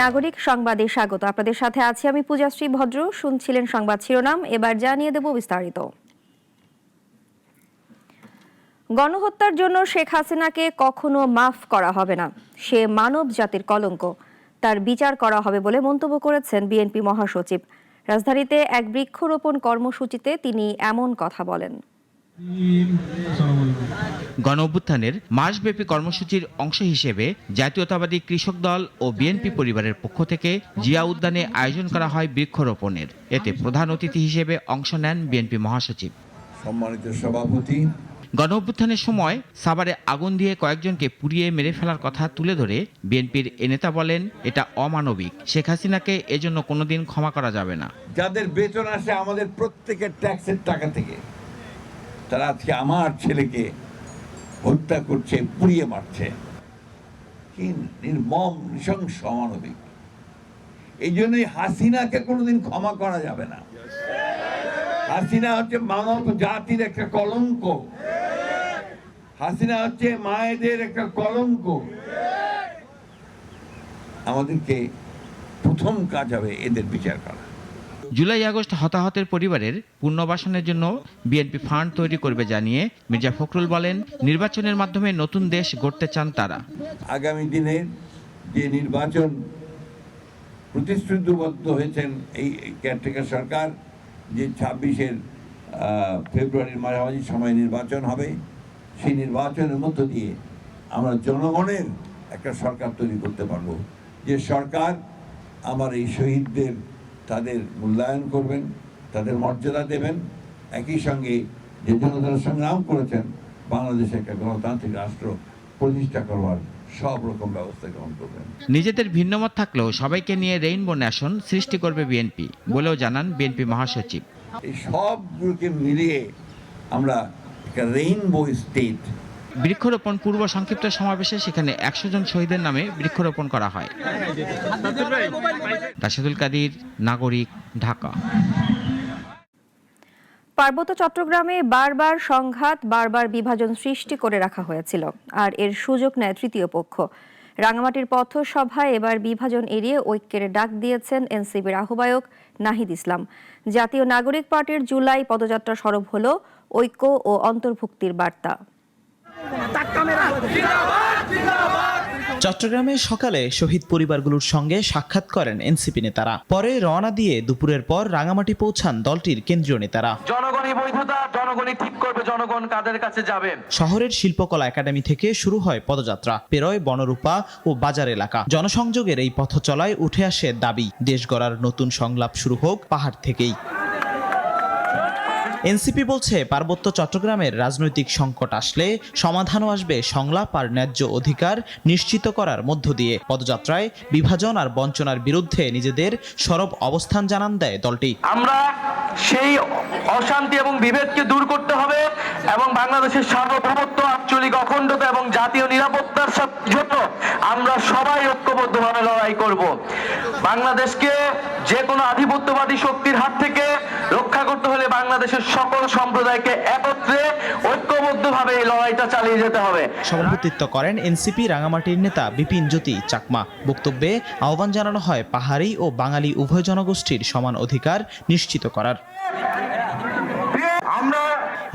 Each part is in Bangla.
নাগরিক সংবাদে স্বাগত। আপনাদের সাথে আছি আমি পূজাশ্রী ভদ্র। শুনছিলেন সংবাদ শিরোনাম, এবার জানিয়ে দেব বিস্তারিত। গণহত্যার জন্য শেখ হাসিনাকে কখনো মাফ করা হবে না, সে মানব জাতির কলঙ্ক, তার বিচার করা হবে বলে মন্তব্য করেছেন বিএনপি মহাসচিব। রাজধানীতে এক বৃক্ষরোপণ কর্মসূচিতে তিনি এমন কথা বলেন। গণঅভ্যুত্থানের মাসব্যাপী কর্মসূচির অংশ হিসেবে জাতীয়তাবাদী কৃষক দল ও বিএনপি পরিবারের পক্ষ থেকে জিয়া উদ্যানে আয়োজন করা হয় বৃক্ষরোপণের। এতে প্রধান অতিথি হিসেবে অংশ নেন বিএনপি মহাসচিব। সম্মানিত সভাপতি, গণঅভ্যুত্থানের সময় সাভারে আগুন দিয়ে কয়েকজনকে পুড়িয়ে মেরে ফেলার কথা তুলে ধরে বিএনপির এ নেতা বলেন, এটা অমানবিক। শেখ হাসিনাকে এজন্য কোনোদিন ক্ষমা করা যাবে না। যাদের বেতন আসে আমাদের প্রত্যেকের ট্যাক্সের টাকা থেকে, তারা আজকে আমার ছেলেকে হত্যা করছে, পুড়িয়ে মারছে। কি নির্মম, নৃশংস, অমানবিক। এই জন্যই হাসিনাকে কোনোদিন ক্ষমা করা যাবে না। হাসিনা হচ্ছে মানব জাতির একটা কলঙ্ক। হাসিনা হচ্ছে মায়েদের একটা কলঙ্ক। আমাদেরকে প্রথম কাজ হবে এদের বিচার করা। জুলাই আগস্ট হতাহতের পরিবারের পুনর্বাসনের জন্য বিএনপি ফান্ড তৈরি করবে জানিয়ে মির্জা ফখরুল বলেন, নির্বাচনের মাধ্যমে নতুন দেশ গড়তে চান তারা। আগামী দিনে যে নির্বাচন প্রতিশ্রুতিবদ্ধ হয়েছেন এই কেয়ারটেকার সরকার, যে 26 ফেব্রুয়ারির মাঝামাঝি সময় নির্বাচন হবে, সেই নির্বাচনের মধ্য দিয়ে আমরা জনগণের একটা সরকার তৈরি করতে পারবো, যে সরকার আমার এই শহীদদের তাদের মূল্যায়ন করবেন, তাদের মর্যাদা দেবেন, একই সঙ্গে যে জনতারা সংগ্রাম করেছেন বাংলাদেশে একটা গণতান্ত্রিক রাষ্ট্র প্রতিষ্ঠা করবার সব রকম ব্যবস্থা গ্রহণ করবেন। নিজেদের ভিন্নমত থাকলেও সবাইকে নিয়ে রেইনবো ন্যাশন সৃষ্টি করবে বিএনপি বলেও জানান বিএনপি মহাসচিব। এই সবগুলোকে মিলিয়ে আমরা একটা রেইনবো স্টেট। বৃক্ষরোপণ পূর্ব সংক্ষিপ্ত সমাবেশে সেখানে 100 জন শহীদের নামে বৃক্ষরোপণ করা হয়। রাশেদুল কাদির, নাগরিক, ঢাকা। পার্বত্য চট্টগ্রামে বারবার সংঘাত, বারবার বিভাজন সৃষ্টি করে রাখা হয়েছিল, আর এর সুযোগ নেয় তৃতীয় পক্ষ। রাঙামাটির পথসভায় এবার বিভাজন এড়িয়ে ঐক্যের ডাক দিয়েছেন এনসিপির আহ্বায়ক নাহিদ ইসলাম। জাতীয় নাগরিক পার্টির জুলাই পদযাত্রা সরব হল ঐক্য ও অন্তর্ভুক্তির বার্তা। চট্টগ্রামে সকালে শহীদ পরিবারগুলোর সঙ্গে সাক্ষাৎ করেন এনসিপি নেতারা। পরে রওনা দিয়ে দুপুরের পর রাঙামাটি পৌঁছান দলটির কেন্দ্রীয় নেতারা। জনগণই বৈধতা, জনগণই ঠিক করবে জনগণ কাদের কাছে যাবেন। শহরের শিল্পকলা একাডেমি থেকে শুরু হয় পদযাত্রা, পেরোয় বনরূপা ও বাজার এলাকা। জনসংযোগের এই পথ চলায় উঠে আসে দাবি, দেশ গড়ার নতুন সংলাপ শুরু হোক পাহাড় থেকেই। এনসিপি বলছে, পার্বত্য চট্টগ্রামের রাজনৈতিক সংকট আসলে সমাধানও আসবে সংলাপ আর ন্যায্য অধিকার নিশ্চিত করার মধ্য দিয়ে। পদযাত্রায় বিভাজন আর বঞ্চনার বিরুদ্ধে নিজেদের সরব অবস্থান জানান দেয় দলটি। আমরা সেই অশান্তি এবং বিভেদকে দূর করতে হবে এবং বাংলাদেশের সার্বভৌমত্ব, আঞ্চলিক অখণ্ডতা এবং জাতীয় নিরাপত্তার জন্য আমরা সবাই ঐক্যবদ্ধভাবে লড়াই করব। বাংলাদেশকে যে কোনো আধিপত্যবাদী শক্তির হাত থেকে রক্ষা করতে হলে বাংলাদেশের সকল সম্প্রদায়কে একত্রে ঐক্যবদ্ধভাবে এই লড়াইটা চালিয়ে যেতে হবে। সভাপতিত্ব করেন এনসিপি রাঙামাটির নেতা বিপিন জ্যোতি চাকমা। বক্তব্যে আহ্বান জানানো হয় পাহাড়ি ও বাঙালি উভয় জনগোষ্ঠীর সমান অধিকার নিশ্চিত করার।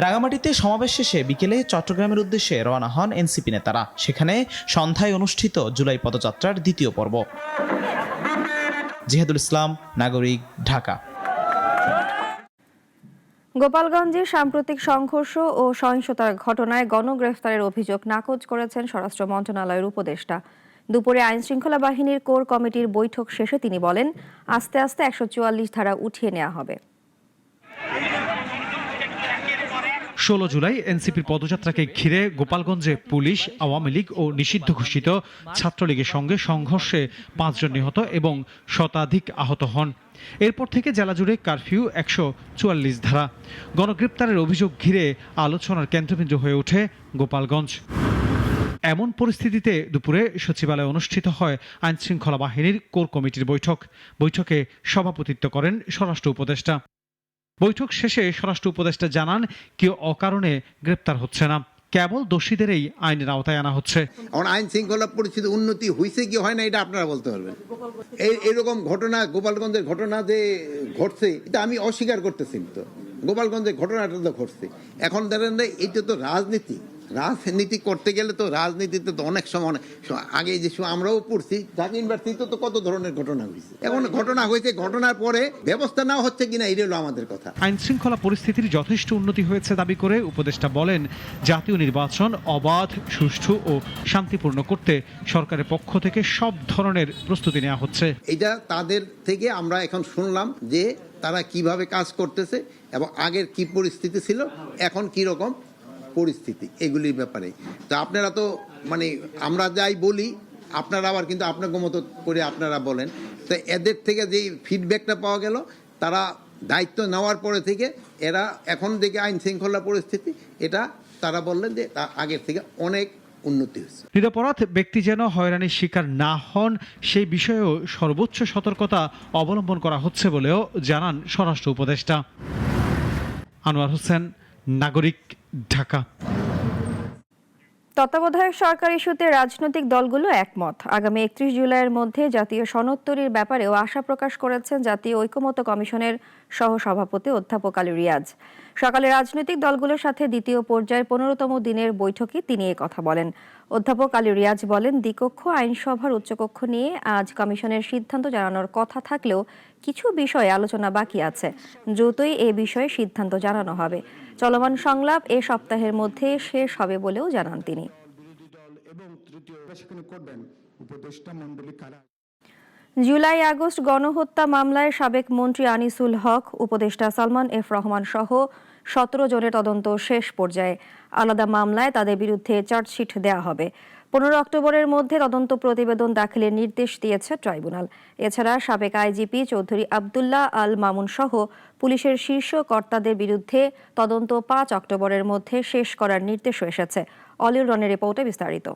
রাঙামাটিতে সমাবেশ শেষে বিকেলে চট্টগ্রামের উদ্দেশ্যে রওনা হন এনসিপি নেতারা। সেখানে সন্ধ্যায় অনুষ্ঠিত জুলাই পদযাত্রার দ্বিতীয় পর্ব। জিহাদুল ইসলাম, নাগরিক, ঢাকা। গোপালগঞ্জে সাম্প্রতিক সংঘর্ষ ও সহিংসতার ঘটনায় গণগ্রেফতারের অভিযোগ নাকচ করেছেন স্বরাষ্ট্র মন্ত্রণালয়ের উপদেষ্টা। দুপুরে আইনশৃঙ্খলা বাহিনীর কোর কমিটির বৈঠক শেষে তিনি বলেন, আস্তে আস্তে 144 ধারা উঠিয়ে নেওয়া হবে। 16 জুলাই এনসিপির পদযাত্রাকে ঘিরে গোপালগঞ্জে পুলিশ, আওয়ামী লীগ ও নিষিদ্ধ ঘোষিত ছাত্রলীগের সঙ্গে সংঘর্ষে 5 জন নিহত এবং শতাধিক আহত হন। এরপর থেকে জেলা জুড়ে কারফিউ, 144 ধারা। গণগ্রেপ্তারের অভিযোগ ঘিরে আলোচনার কেন্দ্রবিন্দু হয়ে ওঠে গোপালগঞ্জ। এমন পরিস্থিতিতে দুপুরে সচিবালয়ে অনুষ্ঠিত হয় আইনশৃঙ্খলা বাহিনীর কোর কমিটির বৈঠক। বৈঠকে সভাপতিত্ব করেন স্বরাষ্ট্র উপদেষ্টা। বৈঠক শেষে স্বরাষ্ট্র উপদেষ্টা জানান, কেউ অকারণে গ্রেপ্তার হচ্ছে না। কেবল দোষীদেরই আইনের আওতায় আনা হচ্ছে। এখন আইন শৃঙ্খলা পরিস্থিতি উন্নতি হয়েছে কি হয় না এটা আপনারা বলতে পারবেন। এরকম ঘটনা গোপালগঞ্জের ঘটনা যে ঘটছে এটা আমি অস্বীকার করতেছি, তো গোপালগঞ্জের ঘটনাটা তো ঘটছে। এখন দেখেন এটা তো রাজনীতি করতে গেলে তো রাজনীতিতে তো অনেক সময় আগে যে আমরাও পড়ছি ঢাকা ইউনিভার্সিটিতে তো কত ধরনের ঘটনা হয়েছে। এখন ঘটনা হয়েছে, ঘটনার পরে ব্যবস্থা নেওয়া হচ্ছে কিনা এটা হলো আমাদের কথা। আইন শৃঙ্খলা পরিস্থিতির যথেষ্ট উন্নতি হয়েছে দাবি করে উপদেষ্টা বলেন, জাতীয় নির্বাচন অবাধ, সুষ্ঠু ও শান্তিপূর্ণ করতে সরকারের পক্ষ থেকে সব ধরনের প্রস্তুতি নেওয়া হচ্ছে। এটা তাদের থেকে আমরা এখন শুনলাম যে তারা কিভাবে কাজ করতেছে এবং আগের কি পরিস্থিতি ছিল, এখন কি রকম পরিস্থিতি, এগুলির ব্যাপারে। তো আপনারা তো মানে আমরা যাই বলি আপনারা আবার কিন্তু আপনাদের মতো করে আপনারা বলেন। তো এদের থেকে যে ফিডব্যাকটা পাওয়া গেল, তারা দায়িত্ব নেওয়ার পরে থেকে এরা এখন দেখে আইন শৃঙ্খলা পরিস্থিতি এটা তারা বললেন যে আগের থেকে অনেক উন্নতি হয়েছে। নিরপরাধ ব্যক্তি যেন হয়রানির শিকার না হন সেই বিষয়েও সর্বোচ্চ সতর্কতা অবলম্বন করা হচ্ছে বলেও জানান স্বরাষ্ট্র উপদেষ্টা। আনোয়ার হোসেন, নাগরিক, ঢাকা। তত্ত্বাবধায়ক সরকার ইস্যুতে রাজনৈতিক দলগুলো একমত। আগামী 31 জুলাইয়ের মধ্যে জাতীয় সনদ তৈরির ব্যাপারেও আশা প্রকাশ করেছেন জাতীয় ঐকমত্য কমিশনের সহসভাপতি অধ্যাপক আলী রিয়াজ। সকালে রাজনৈতিক দলগুলোর সাথে দ্বিতীয় পর্যায়ের 15তম দিনের বৈঠকে তিনি এ কথা বলেন। অধ্যাপক আলী রিয়াজ বলেন, দ্বিকক্ষ আইনসভার উচ্চকক্ষ নিয়ে আজ কমিশনের সিদ্ধান্ত জানানোর কথা থাকলেও কিছু বিষয়ে আলোচনা বাকি আছে। দ্রুতই এ বিষয়ে সিদ্ধান্ত জানানো হবে। চলমান সংলাপ এ সপ্তাহের মধ্যে শেষ হবে বলেও জানান তিনি। জুলাই আগস্ট গণহত্যা মামলায় সাবেক মন্ত্রী আনিসুল হক, উপদেষ্টা সালমান এফ রহমান সহ 17 জনের তদন্ত শেষ পর্যায়ে। আলাদা মামলায় তাদের বিরুদ্ধে চার্জশিট দেওয়া হবে। 15 অক্টোবরের মধ্যে তদন্ত প্রতিবেদন দাখিলের নির্দেশ দিয়েছে ট্রাইব্যুনাল। এছাড়া সাবেক আইজিপি চৌধুরী আব্দুল্লাহ আল মামুন সহ পুলিশের শীর্ষ কর্তাদের বিরুদ্ধে তদন্ত 5 অক্টোবরের মধ্যে শেষ করার নির্দেশও এসেছে। অলিউর রনের রিপোর্টে বিস্তারিত।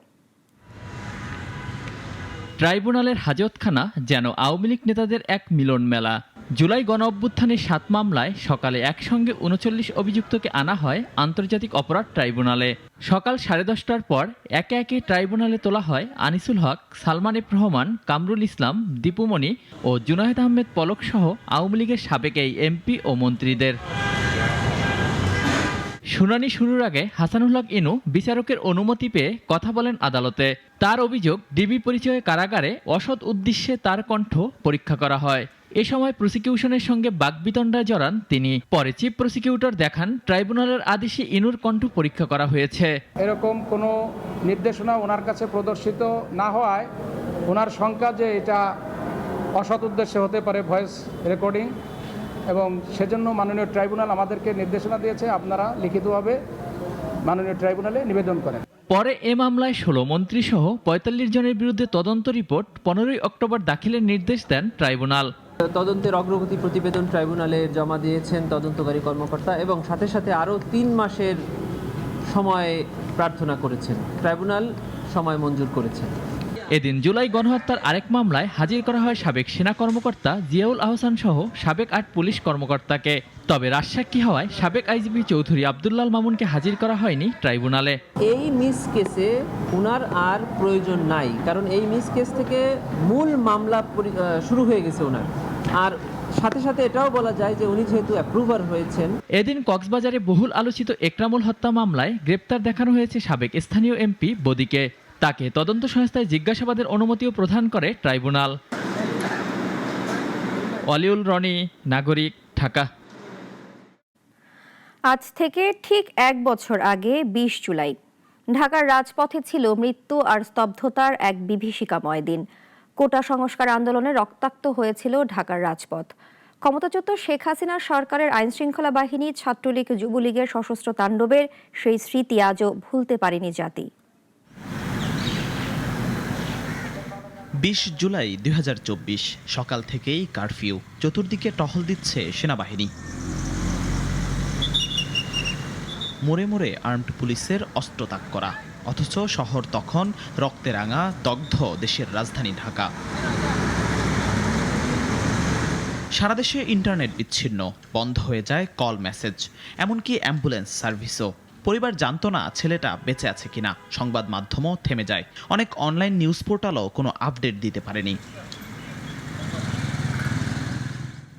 ট্রাইব্যুনালের হাজতখানা যেন আওয়ামী লীগ নেতাদের এক মিলন মেলা। জুলাই গণ অভ্যুত্থানের 7 মামলায় সকালে একসঙ্গে 39 অভিযুক্তকে আনা হয় আন্তর্জাতিক অপরাধ ট্রাইব্যুনালে। সকাল 10:30টার পর একে একে ট্রাইব্যুনালে তোলা হয় আনিসুল হক, সালমান এফ রহমান, কামরুল ইসলাম, দীপুমণি ও জুনায়েদ আহমেদ পলক সহ আওয়ামী লীগের সাবেক এই এমপি ও মন্ত্রীদের। শুনানি শুরুর আগে হাসানুল হক ইনু বিচারকের অনুমতি পেয়ে কথা বলেন আদালতে। তার অভিযোগ, ডিবি পরিচয়ে কারাগারে অসৎ উদ্দেশ্যে তার কণ্ঠ পরীক্ষা করা হয়। এ সময় প্রসিকিউশনের সঙ্গে বাকবিতণ্ডায় জড়ান তিনি। পরে চিফ প্রসিকিউটর দেখান ট্রাইব্যুনালের আদেশে ইনুর কণ্ঠ পরীক্ষা করা হয়েছে। এরকম কোনো নির্দেশনা ওনার কাছে প্রদর্শিত না হওয়ায় ওনার শঙ্কা যে এটা অসৎ উদ্দেশ্যে হতে পারে ভয়েস রেকর্ডিং, এবং সেজন্য মাননীয় ট্রাইব্যুনাল আমাদেরকে নির্দেশনা দিয়েছে আপনারা লিখিতভাবে মাননীয় ট্রাইব্যুনালে নিবেদন করেন। পরে এ মামলায় 16 মন্ত্রী সহ 45 জনের বিরুদ্ধে তদন্ত রিপোর্ট 15 অক্টোবর দাখিলের নির্দেশ দেন ট্রাইব্যুনাল। তদন্তের অগ্রগতি প্রতিবেদন ট্রাইব্যুনালে জমা দিয়েছেন তদন্তকারী কর্মকর্তা এবং সাথে সাথে আরও 3 মাসের সময় প্রার্থনা করেছেন। ট্রাইব্যুনাল সময় মঞ্জুর করেছেন। এদিন জুলাই গণহত্যার আরেক মামলায় হাজির করা হয় সাবেক সেনা কর্মকর্তা জিয়াউল আহসান সহ সাবেক 8 পুলিশ কর্মকর্তাকে। তবে রাজসাক্ষী হওয়ায় সাবেক আইজিপি চৌধুরী আব্দুল্লাহ মামুনকে হাজির করা হয়নি ট্রাইব্যুনালে। এই মিস কেসে উনার আর প্রয়োজন নাই, কারণ এই মিস কেস থেকে মূল মামলা শুরু হয়ে গেছে ওনার। আর সাথে সাথে এটাও বলা যায় যে উনি যেহেতু অ্যাপ্রুভার হয়েছেন। এদিন কক্সবাজারে বহুল আলোচিত একরামুল হত্যা মামলায় গ্রেপ্তার দেখানো হয়েছে সাবেক স্থানীয় এমপি বদিকে। তাকে তদন্ত সংস্থায় জিজ্ঞাসাবাদের অনুমতিও প্রদান করে ট্রাইব্যুনাল। অলিউল রনি, নাগরিক, ঢাকা। আজ থেকে ঠিক 1 বছর আগে 20 জুলাই ঢাকার রাজপথে ছিল মৃত্যু আর স্তব্ধতার এক বিভীষিকাময় দিন। কোটা সংস্কার আন্দোলনে রক্তাক্ত হয়েছিল ঢাকার রাজপথ। ক্ষমতাচ্যুত শেখ হাসিনার সরকারের আইনশৃঙ্খলা বাহিনী, ছাত্রলীগ, যুবলীগের সশস্ত্র তাণ্ডবের সেই স্মৃতি আজও ভুলতে পারেনি জাতি। 20 জুলাই 2024 সকাল থেকেই কারফিউ, চতুর্দিকে টহল দিচ্ছে সেনাবাহিনী। মোড়ে মোড়ে আর্মড পুলিশের অস্ত্র তাক করা, অথচ শহর তখন রক্তে রাঙা, দগ্ধ দেশের রাজধানী ঢাকা। সারা দেশে ইন্টারনেট বিচ্ছিন্ন, বন্ধ হয়ে যায় কল মেসেজ, এমনকি অ্যাম্বুলেন্স সার্ভিসও। পরিবার জানতো না ছেলেটা বেঁচে আছে কিনা। সংবাদ মাধ্যমও থেমে যায়। অনেক অনলাইন নিউজ পোর্টালও কোনো আপডেট দিতে পারেনি।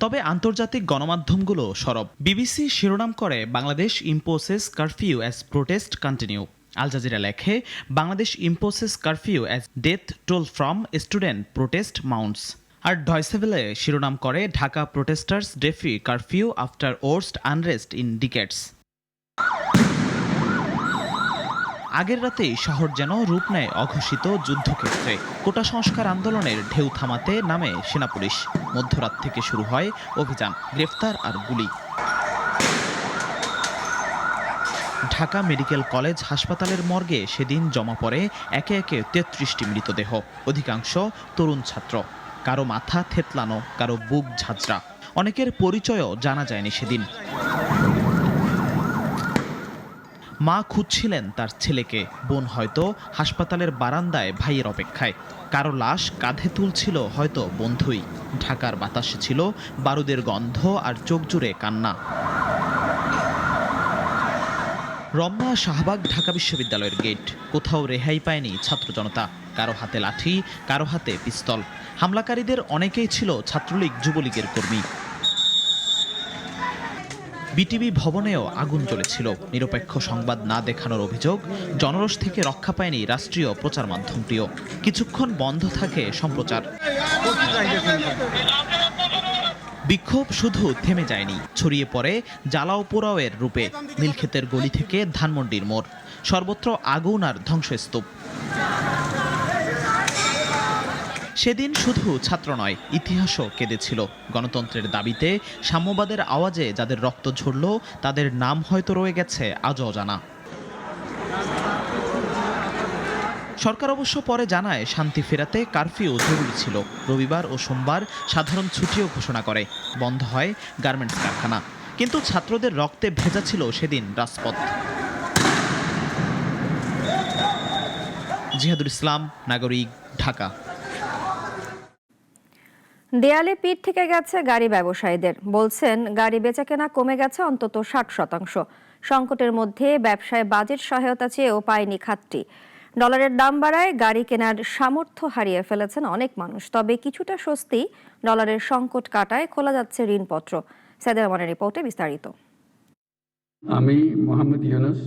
তবে আন্তর্জাতিক গণমাধ্যমগুলো সরব। বিবিসি শিরোনাম করে Bangladesh imposes curfew as protest continue. Al Jazeera লেখে Bangladesh imposes curfew as death toll from student protest mounts. আর ডয়চে ভেলে শিরোনাম করে Dhaka protesters defy curfew after worst unrest in decades. আগের রাতেই শহর যেন রূপ নেয় অঘোষিত যুদ্ধক্ষেত্রে। কোটা সংস্কার আন্দোলনের ঢেউ থামাতে নামে সেনাপুলিশ। মধ্যরাত থেকে শুরু হয় অভিযান, গ্রেফতার আর গুলি। ঢাকা মেডিকেল কলেজ হাসপাতালের মর্গে সেদিন জমা পড়ে একে একে ৩৩টি মৃতদেহ, অধিকাংশ তরুণ ছাত্র। কারো মাথা থেতলানো, কারো বুক ঝাঁঝরা। অনেকের পরিচয়ও জানা যায়নি সেদিন। মা খুঁজছিলেন তার ছেলেকে, বোন হয়তো হাসপাতালের বারান্দায় ভাইয়ের অপেক্ষায়। কারো লাশ কাঁধে তুলছিল হয়তো বন্ধুই। ঢাকার বাতাসে ছিল বারুদের গন্ধ আর চোখ জুড়ে কান্না। রমনা শাহবাগ ঢাকা বিশ্ববিদ্যালয়ের গেট। কোথাও রেহাই পায়নি ছাত্র জনতা। কারো হাতে লাঠি, কারো হাতে পিস্তল। হামলাকারীদের অনেকেই ছিল ছাত্রলীগ যুবলীগের কর্মী। বিটিভি ভবনেও আগুন জ্বলেছিল। নিরপেক্ষ সংবাদ না দেখানোর অভিযোগ। জনরোষ থেকে রক্ষা পায়নি রাষ্ট্রীয় প্রচার মাধ্যমটিও। কিছুক্ষণ বন্ধ থাকে সম্প্রচার। বিক্ষোভ শুধু থেমে যায়নি, ছড়িয়ে পড়ে জ্বালাও পোড়াওয়ের রূপে। নীলক্ষেতের গলি থেকে ধানমন্ডির মোড়, সর্বত্র আগুন আর ধ্বংসস্তূপ। সেদিন শুধু ছাত্র নয়, ইতিহাসও কেঁদেছিল। গণতন্ত্রের দাবিতে, সাম্যবাদের আওয়াজে যাদের রক্ত ঝরল, তাদের নাম হয়তো রয়ে গেছে আজও অজানা। সরকার অবশ্য পরে জানায় শান্তি ফেরাতে কারফিউ জরুরি ছিল। রবিবার ও সোমবার সাধারণ ছুটিও ঘোষণা করে। বন্ধ হয় গার্মেন্টস কারখানা। কিন্তু ছাত্রদের রক্তে ভেজা ছিল সেদিন রাজপথ। জিহাদুল ইসলাম, নাগরিক, ঢাকা। দেয়ালে পিঠ থেকে গেছে গাড়ি ব্যবসায়ীদের। বলছেন গাড়ি বেচাকেনা কমে গেছে অন্তত 60%। সংকটের মধ্যে ব্যবসায় বাজেট সহায়তা চেয়েও পায়নি খাতটি। ডলারের দাম বাড়ায় গাড়ি কেনার সামর্থ্য হারিয়ে ফেলেছেন অনেক মানুষ। তবে কিছুটা স্বস্তি, ডলারের সংকট কাটায় খোলা যাচ্ছে ঋণপত্র। সাইদুর রহমানের রিপোর্টে বিস্তারিত। আমি মোহাম্মদ ইউনুস।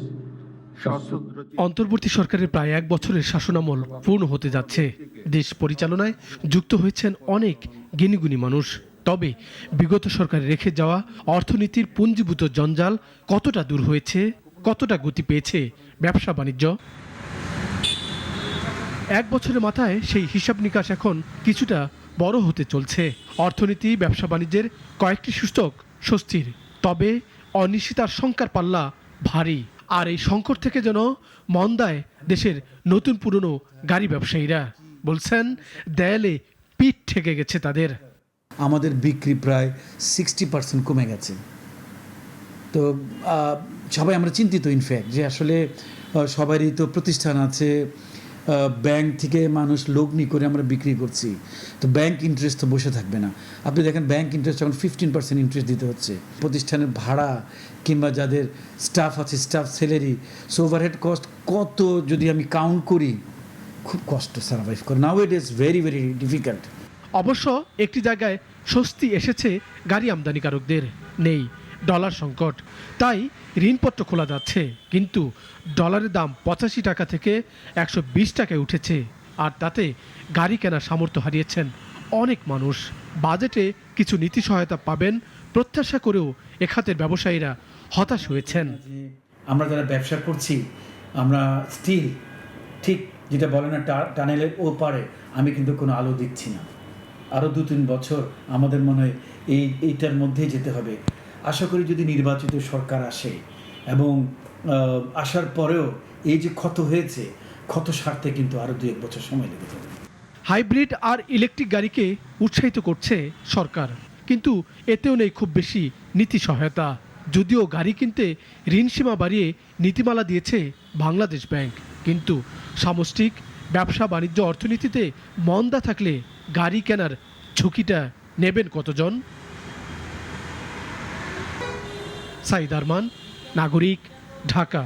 অন্তর্বর্তী সরকারের প্রায় 1 বছরের শাসনামল পূর্ণ হতে যাচ্ছে। দেশ পরিচালনায় যুক্ত হয়েছেন অনেক জ্ঞানীগুণী মানুষ। তবে বিগত সরকার রেখে যাওয়া অর্থনীতির পুঞ্জীভূত জঞ্জাল কতটা দূর হয়েছে, কতটা গতি পেয়েছে ব্যবসা বাণিজ্য? 1 বছরের মাথায় সেই হিসাব নিকাশ এখন কিছুটা বড় হতে চলছে। অর্থনীতি, ব্যবসা বাণিজ্যের কয়েকটি সূচক স্বস্তির, তবে অনিশ্চিতার শঙ্কার পাল্লা ভারী। আর এই সংকট থেকে যেন মন্দায় দেশের নতুন পুরনো গাড়ি ব্যবসায়ীরা। বলছেন দেয়ালে পিঠ ঠেকে গেছে তাদের। আমাদের বিক্রি প্রায় 60% কমে গেছে। তো সবাই আমরা চিন্তিত ইনফ্যাক্ট যে আসলে সবারই তো প্রতিষ্ঠান আছে, ব্যাংক থেকে মানুষ লগ্নি করে আমরা বিক্রি করছি। তো ব্যাংক ইন্টারেস্ট তো বসে থাকবে না। আপনি দেখেন ব্যাংক ইন্টারেস্ট এখন 15% ইন্টারেস্ট দিতে হচ্ছে। প্রতিষ্ঠানের ভাড়া কিংবা যাদের স্টাফ আছে, staff salary, so overhead cost কত যদি আমি কাউন্ট করি, খুব কষ্ট সার্ভাইভ করে। Now it is very very difficult. অবশ্য একটি জায়গায় স্বস্তি এসেছে গাড়ি আমদানিকারকদের। নেই ডলার সংকট, তাই ঋণপত্র খোলা যাচ্ছে। কিন্তু ডলারের দাম 85 টাকা থেকে 120 টাকায় উঠেছে। আর তাতে গাড়ি কেনার সামর্থ্য হারিয়েছেন অনেক মানুষ। বাজেটে কিছু নীতি সহায়তা পাবেন প্রত্যাশা করেও এখাতের ব্যবসায়ীরা হতাশ হয়েছেন। আমরা যারা ব্যবসা করছি, আমরা স্টিল ঠিক যেটা বলে না টানেলের ও পারে, আমি কিন্তু কোনো আলো দেখছি না। আরও 2-3 বছর আমাদের মনে হয় এইটার মধ্যেই যেতে হবে। আশা করি যদি নির্বাচিত সরকার আসে এবং আসার পরেও এই যে ক্ষত হয়েছে, ক্ষত সারতে কিন্তু আরও 2-1 বছর সময় লেগে যাবে। হাইব্রিড আর ইলেকট্রিক গাড়িকে উৎসাহিত করছে সরকার, কিন্তু এতেও নেই খুব বেশি নীতি সহায়তা। যদিও গাড়ি কিনতে ঋণ সীমা বাড়িয়ে নীতিমালা দিয়েছে বাংলাদেশ ব্যাংক, কিন্তু সামষ্টিক ব্যবসা বাণিজ্য অর্থনীতিতে মন্দা থাকলে গাড়ি কেনার ঝুঁকিটা নেবেন কতজন? সাইদ আরমান, নাগরিক, ঢাকা।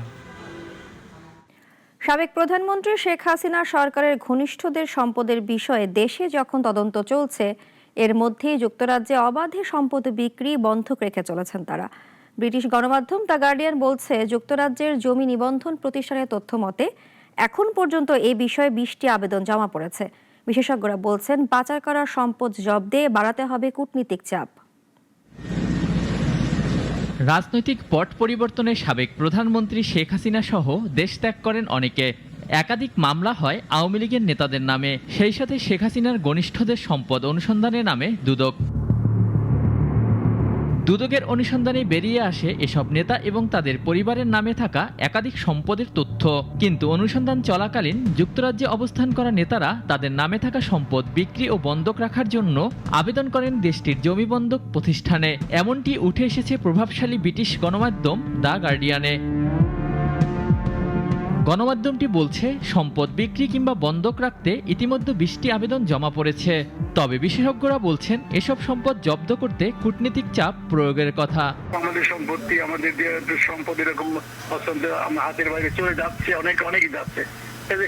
সাবেক প্রধানমন্ত্রী শেখ হাসিনা সরকারের ঘনিষ্ঠদের সম্পদের বিষয়ে দেশে যখন তদন্ত চলছে, এর মধ্যেই যুক্তরাজ্যে অবাধে সম্পদ বিক্রি বন্ধক রেখে চলেছেন তারা। ব্রিটিশ গণমাধ্যম দ্য গার্ডিয়ান বলছে, যুক্তরাজ্যের জমি নিবন্ধন প্রতিষ্ঠানের তথ্য মতে এখন পর্যন্ত এ বিষয়ে 20টি আবেদন জমা পড়েছে। বিশেষজ্ঞরা বলছেন, পাচার করা সম্পদ জব্দে বাড়াতে হবে কূটনীতিক চাপ। রাজনৈতিক পট পরিবর্তনে সাবেক প্রধানমন্ত্রী শেখ হাসিনা সহ দেশ ত্যাগ করেন অনেকে। একাধিক মামলা হয় আওয়ামী লীগের নেতাদের নামে, সেই সাথে শেখ হাসিনার ঘনিষ্ঠদের সম্পদ অনুসন্ধানের নামে দুদক। দুদকের অনুসন্ধানে বেরিয়ে আসে এসব নেতা এবং তাদের পরিবারের নামে থাকা একাধিক সম্পদের তথ্য। কিন্তু অনুসন্ধান চলাকালীন যুক্তরাজ্যে অবস্থান করা নেতারা তাদের নামে থাকা সম্পদ বিক্রি ও বন্ধক রাখার জন্য আবেদন করেন দেশটির জমি বন্ধক প্রতিষ্ঠানে। এমনটি উঠে এসেছে প্রভাবশালী ব্রিটিশ গণমাধ্যম দ্য গার্ডিয়ানে। গণমাধ্যমটি বলছে, সম্পদ বিক্রি কিংবা বন্ধক রাখতে ইতিমধ্যে 20টি আবেদন জমা পড়েছে। তবে বিশেষজ্ঞরা বলছেন, এসব সম্পদ জব্দ করতে কূটনীতিক চাপ প্রয়োগের কথা। আমাদের সম্পত্তি, আমাদের সম্পদ এরকম হাতের বাইরে চলে যাচ্ছে, অনেকই যাচ্ছে।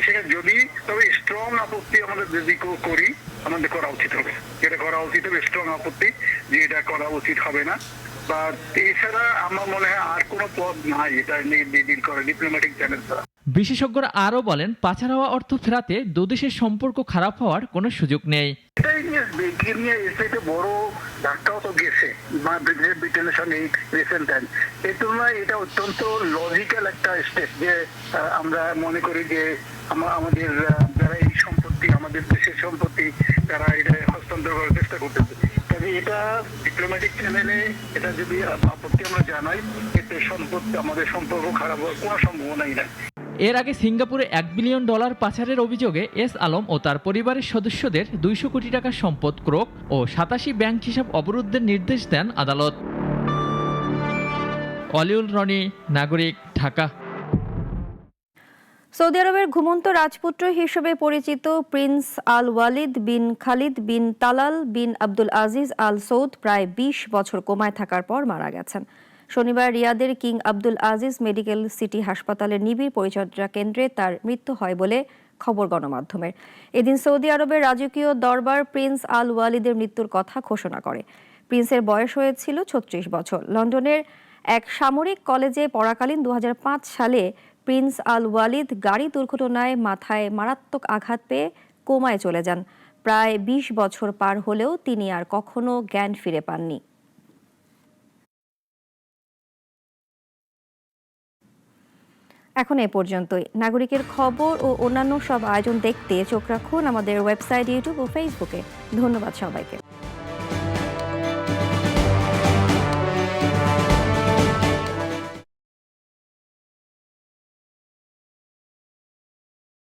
সেখানে যদি তবে স্ট্রং আপত্তি আমাদের যদি করি, আমাদের করা উচিত হবে। এটা করা উচিত হবে, স্ট্রং আপত্তি যে এটা করা উচিত হবে না। বা এছাড়া আমার মনে হয় আর কোনো পথ নাই এটা ডিল করে, ডিপ্লোম্যাটিক চ্যানেল ছাড়া। বিশেষজ্ঞরা আরও বলেন, পাচার হওয়া অর্থ ফেরাতে দুদেশের সম্পর্ক খারাপ হওয়ার কোনো সুযোগ নেই। এটাই নিয়ে এসে বড় ধাক্কাও তো গেছে ব্রিটেনের সঙ্গে রিসেন্ট টাইম। এই তুলনায় এটা অত্যন্ত লজিক্যাল একটা স্টেপ যে আমরা মনে করি যে আমাদের যারা এই সম্পত্তি, আমাদের দেশের সম্পত্তি, তারা এটা হস্তান্তর করার চেষ্টা করতেছে। তবে এটা ডিপ্লোম্যাটিক চ্যানেলে এটা যদি আপত্তি আমরা জানাই, এতে আমাদের সম্পর্ক খারাপ হওয়ার কোনো সম্ভাবনাই নাই। এর আগে সিঙ্গাপুরে $1 বিলিয়ন পাচারের অভিযোগে এস আলম ও তার পরিবারের সদস্যদের 200 কোটি টাকার সম্পদ ক্রোক ও 87 ব্যাংক হিসাব অবরুদ্ধের নির্দেশ দেন আদালত। অলিউল রনি, নাগরিক, ঢাকা। সৌদি আরবের ঘুমন্ত রাজপুত্র হিসেবে পরিচিত প্রিন্স আল ওয়ালিদ বিন খালিদ বিন তালাল বিন আব্দুল আজিজ আল সৌদ প্রায় 20 বছর কোমায় থাকার পর মারা গেছেন। শনিবার রিয়াদের king Abdul Aziz medical city হাসপাতালের নিবিড় পরিচর্যা কেন্দ্রে তার মৃত্যু হয় বলে খবর গণমাধ্যমের। এদিন সৌদি আরবের রাজকীয় দরবার প্রিন্স আল ওয়ালিদের মৃত্যুর কথা ঘোষণা করে। প্রিন্সের বয়স হয়েছিল 36 বছর। লন্ডনের এক সামরিক কলেজে পড়াকালীন 2005 সালে প্রিন্স আল ওয়ালিদ গাড়ি দুর্ঘটনায় মাথায় মারাত্মক আঘাত পেয়ে কোমায় চলে যান। প্রায় 20 বছর পার হলেও তিনি আর কখনো জ্ঞান ফিরে পাননি। এখন এ পর্যন্তই। নাগরিকের খবর ও অন্যান্য সব আয়োজন দেখতে চোখ রাখুন আমাদের ওয়েবসাইট, ইউটিউব ও ফেসবুকে। ধন্যবাদ সবাইকে।